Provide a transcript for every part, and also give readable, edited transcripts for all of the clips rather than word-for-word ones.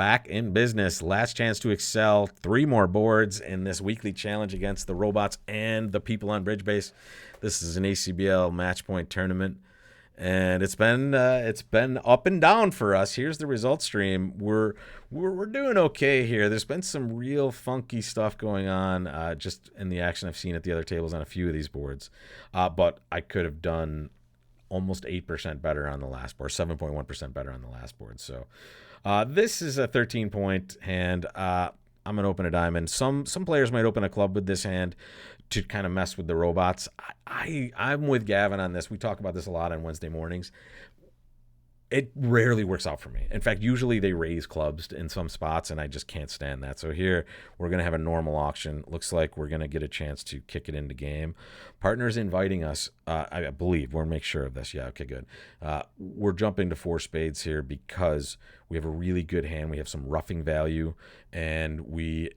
back in business. Last chance to excel. 3 more boards in this weekly challenge against the robots and the people on Bridge Base. This is an ACBL match point tournament, and it's been up and down for us. Here's the results stream. We're doing okay here. There's been some real funky stuff going on just in the action I've seen at the other tables on a few of these boards, but I could have done almost 8% better on the last board, 7.1% better on the last board. So this is a 13-point hand. I'm going to open a diamond. Some players might open a club with this hand to kind of mess with the robots. I'm with Gavin on this. We talk about this a lot on Wednesday mornings. It rarely works out for me. In fact, usually they raise clubs in some spots, and I just can't stand that. So here, we're going to have a normal auction. Looks like we're going to get a chance to kick it into game. Partner's inviting us, I believe. We'll make sure of this. Yeah, okay, good. We're jumping to 4 spades here because we have a really good hand. We have some roughing value, and we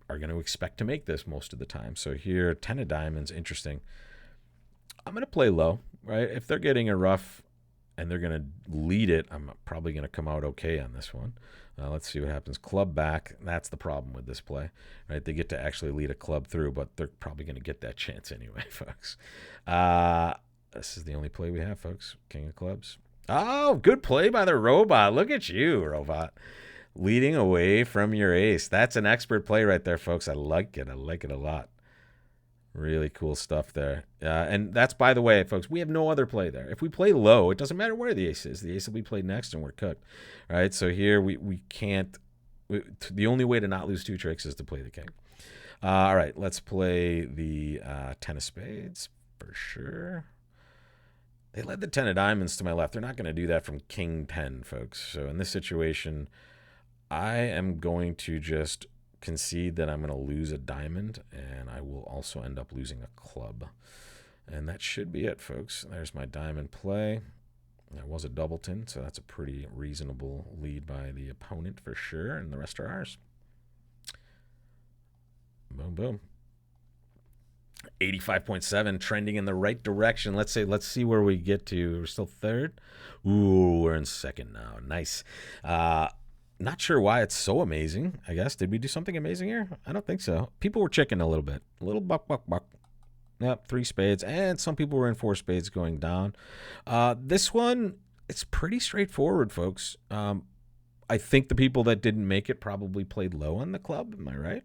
are going to expect to make this most of the time. So here, 10 of diamonds, interesting. I'm going to play low, right? If they're getting a rough and they're going to lead it, I'm probably going to come out okay on this one. Let's see what happens. Club back. That's the problem with this play, right? They get to actually lead a club through, but they're probably going to get that chance anyway, folks. This is the only play we have, folks. King of clubs. Oh, good play by the robot. Look at you, robot. Leading away from your ace. That's an expert play right there, folks. I like it. I like it a lot. Really cool stuff there. And that's, by the way, folks, we have no other play there. If we play low, it doesn't matter where the ace is. The ace will be played next and we're cooked. All right, so here we can't. The only way to not lose 2 tricks is to play the king. All right, let's play the 10 of spades for sure. They led the 10 of diamonds to my left. They're not going to do that from king 10, folks. So in this situation, I am going to just concede that I'm going to lose a diamond, and I will also end up losing a club. And that should be it, folks. There's my diamond play. There was a doubleton, so that's a pretty reasonable lead by the opponent for sure, and the rest are ours. Boom, boom. 85.7, trending in the right direction. Let's see where we get to. We're still third. Ooh, we're in second now. Nice. Not sure why it's so amazing, I guess. Did we do something amazing here? I don't think so. People were checking a little bit. A little buck. Yep, 3 spades. And some people were in 4 spades going down. This one, it's pretty straightforward, folks. I think the people that didn't make it probably played low on the club. Am I right?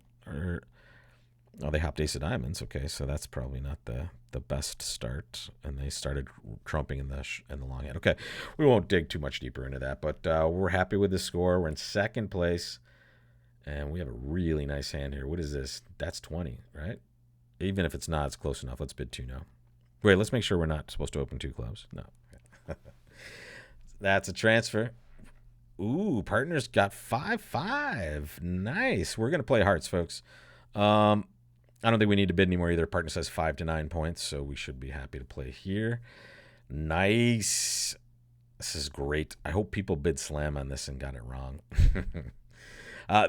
Oh, they hopped ace of diamonds. Okay, so that's probably not the best start, and they started trumping in the long hand. Okay, we won't dig too much deeper into that, but we're happy with the score. We're in second place, and we have a really nice hand here. What is this? That's 20, right? Even if it's not, it's close enough. Let's bid 2 now. Wait, let's make sure we're not supposed to open 2 clubs. No. That's a transfer. Ooh, partner's got 5-5. Nice. We're going to play hearts, folks. I don't think we need to bid anymore either. Partner says 5 to 9 points, so we should be happy to play here. Nice. This is great. I hope people bid slam on this and got it wrong.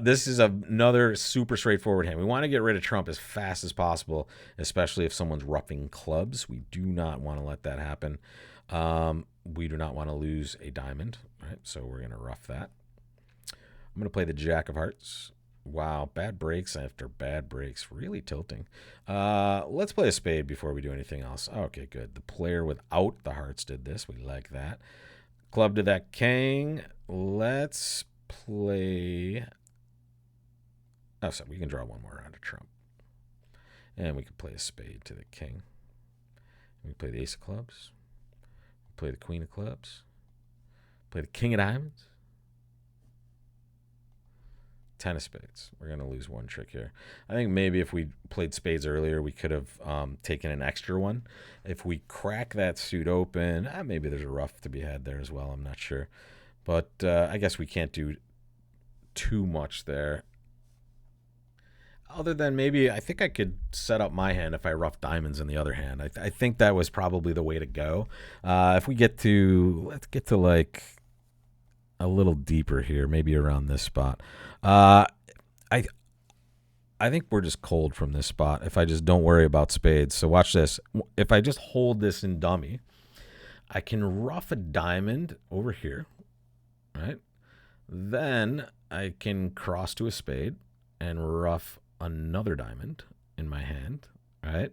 This is another super straightforward hand. We want to get rid of trump as fast as possible, especially if someone's roughing clubs. We do not want to let that happen. We do not want to lose a diamond, right? So we're going to rough that. I'm going to play the jack of hearts. Wow, bad breaks after bad breaks. Really tilting. Let's play a spade before we do anything else. Okay, good. The player without the hearts did this. We like that. Club to that king. Let's play... Oh, so we can draw one more round of trump. And we can play a spade to the king. We can play the ace of clubs. Play the queen of clubs. Play the king of diamonds. 10 of spades. We're going to lose 1 trick here. I think maybe if we played spades earlier, we could have taken an extra one. If we crack that suit open, maybe there's a rough to be had there as well. I'm not sure. But I guess we can't do too much there. Other than maybe, I think I could set up my hand if I rough diamonds in the other hand. I think that was probably the way to go. If we get to, let's get to like a little deeper here, maybe around this spot. I think we're just cold from this spot if I just don't worry about spades. So watch this. If I just hold this in dummy, I can rough a diamond over here, right? Then I can cross to a spade and ruff another diamond in my hand, right?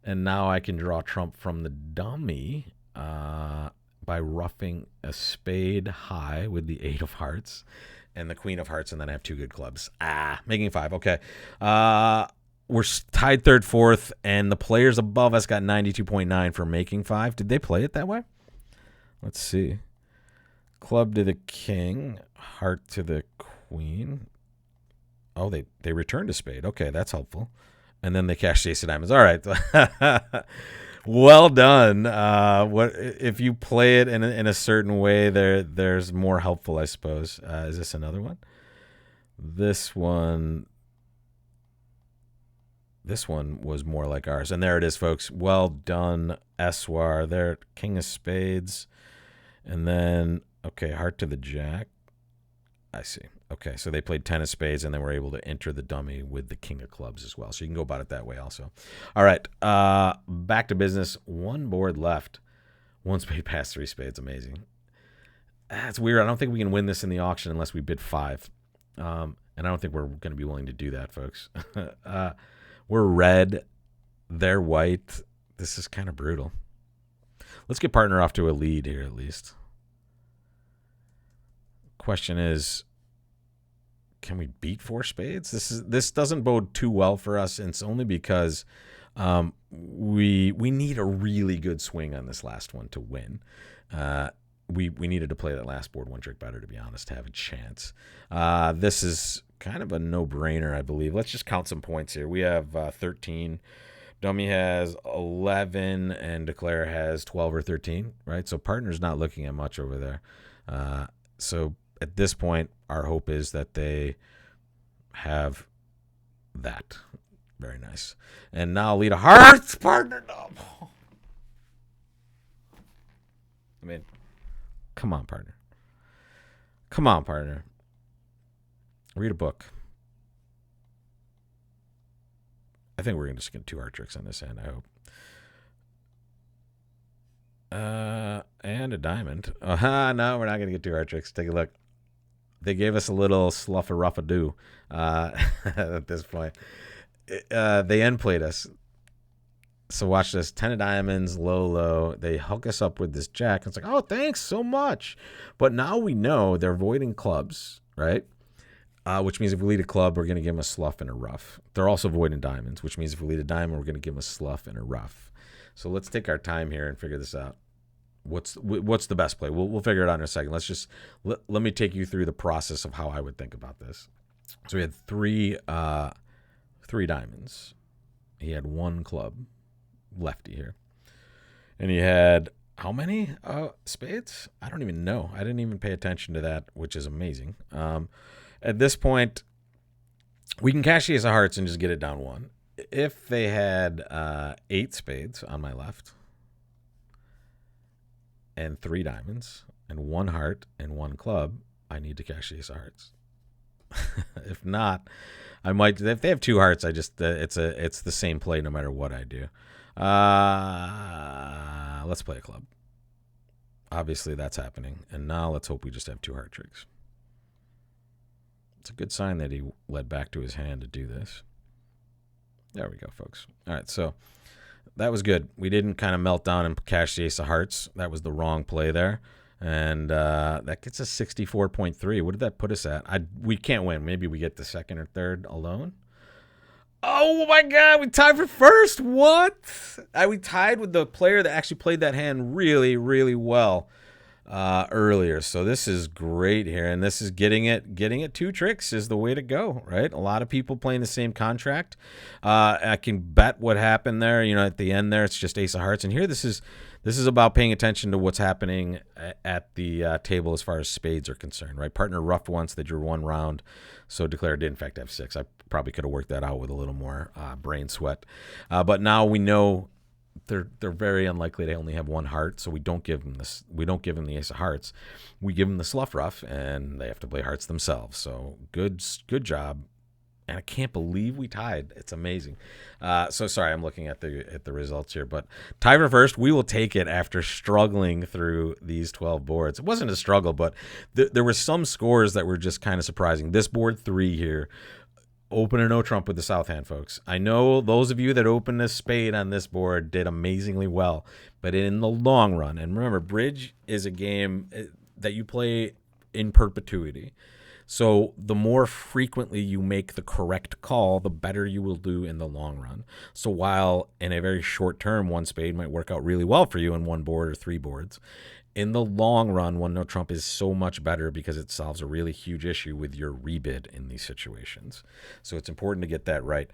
And now I can draw trump from the dummy by roughing a spade high with the 8 of hearts and the queen of hearts, and then I have 2 good clubs. Making 5. Okay. We're tied third, fourth, and the players above us got 92.9 for making 5. Did they play it that way? Let's see. Club to the king, heart to the queen. Oh, they returned a spade. Okay, that's helpful. And then they cashed the ace of diamonds. All right. Well done. What if you play it in a certain way? There's more helpful, I suppose. Is this another one? This one was more like ours. And there it is, folks. Well done, Eswar. There, king of spades. And then, okay, heart to the jack. I see. Okay, so they played 10 of spades, and then were able to enter the dummy with the king of clubs as well. So you can go about it that way also. All right, back to business. 1 board left. 1 spade past 3 spades. Amazing. That's weird. I don't think we can win this in the auction unless we bid 5. And I don't think we're going to be willing to do that, folks. We're red. They're white. This is kind of brutal. Let's get partner off to a lead here at least. Question is, can we beat 4 spades? This doesn't bode too well for us, and it's only because we need a really good swing on this last one to win. We needed to play that last board 1 trick better, to be honest, to have a chance. This is kind of a no-brainer, I believe. Let's just count some points here. We have 13. Dummy has 11, and Declare has 12 or 13, right? So partner's not looking at much over there. So at this point, our hope is that they have that. Very nice. And now lead a hearts, partner. No. I mean, come on, partner. Come on, partner. Read a book. I think we're going to just get 2 heart tricks on this hand, I hope. And a diamond. No, we're not going to get 2 heart tricks. Take a look. They gave us a little sluffa-ruffa-doo at this point. They end played us. So watch this. 10 of diamonds, low. They hook us up with this jack. It's like, oh, thanks so much. But now we know they're voiding clubs, right? Which means if we lead a club, we're going to give them a slough and a rough. They're also voiding diamonds, which means if we lead a diamond, we're going to give them a slough and a rough. So let's take our time here and figure this out. What's the best play? We'll figure it out in a second. Let's just let me take you through the process of how I would think about this. So we had three diamonds. He had 1 club, lefty here, and he had how many spades? I don't even know. I didn't even pay attention to that, which is amazing. At this point, we can cash the ace of hearts and just get it down 1. If they had 8 spades on my left, and 3 diamonds, and 1 heart, and 1 club, I need to cash the ace of hearts. If not, I might. If they have 2 hearts, I just it's the same play no matter what I do. Let's play a club. Obviously, that's happening, and now let's hope we just have 2 heart tricks. It's a good sign that he led back to his hand to do this. There we go, folks. All right, so that was good. We didn't kind of melt down and cash the ace of hearts. That was the wrong play there. And that gets us 64.3. What did that put us at? We can't win. Maybe we get the second or third alone. Oh, my God. We tied for first. What? We tied with the player that actually played that hand really, really well earlier. So this is great here. And this is getting it 2 tricks is the way to go, right? A lot of people playing the same contract. I can bet what happened there. At the end there, it's just ace of hearts. And here this is about paying attention to what's happening at the table as far as spades are concerned, right? Partner roughed once. They drew 1 round. So Declare did, in fact, have 6. I probably could have worked that out with a little more brain sweat. But now we know they're very unlikely to only have 1 heart, so we don't give them this. We don't give them the ace of hearts. We give them the slough rough, and they have to play hearts themselves. So good job and I can't believe we tied. It's amazing. So sorry, I'm looking at the results here, but tie for first. We will take it after struggling through these 12 boards. It wasn't a struggle, but there were some scores that were just kind of surprising. This board 3 here, open or no trump with the south hand, folks. I know those of you that opened a spade on this board did amazingly well, but in the long run, and remember, bridge is a game that you play in perpetuity. So the more frequently you make the correct call, the better you will do in the long run. So while in a very short term, one spade might work out really well for you in one board or 3 boards, in the long run, one no trump is so much better because it solves a really huge issue with your rebid in these situations. So it's important to get that right.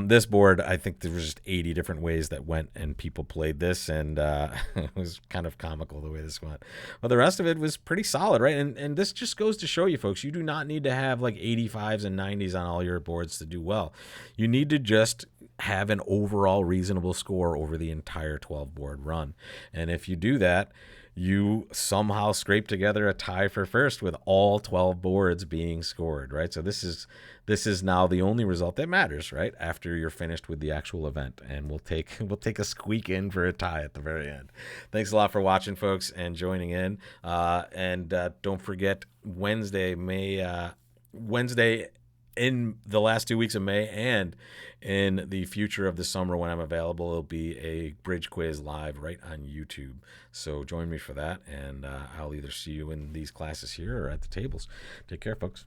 This board, I think there was just 80 different ways that went and people played this, and it was kind of comical the way this went. But the rest of it was pretty solid, right? And this just goes to show you, folks, you do not need to have like 85s and 90s on all your boards to do well. You need to just have an overall reasonable score over the entire 12 board run. And if you do that, you somehow scrape together a tie for first with all 12 boards being scored, right? So this is now the only result that matters, right? After you're finished with the actual event, and we'll take a squeak in for a tie at the very end. Thanks a lot for watching, folks, and joining in. And don't forget Wednesday in the last 2 weeks of May and in the future of the summer when I'm available, it'll be a bridge quiz live right on YouTube. So join me for that, and I'll either see you in these classes here or at the tables. Take care, folks.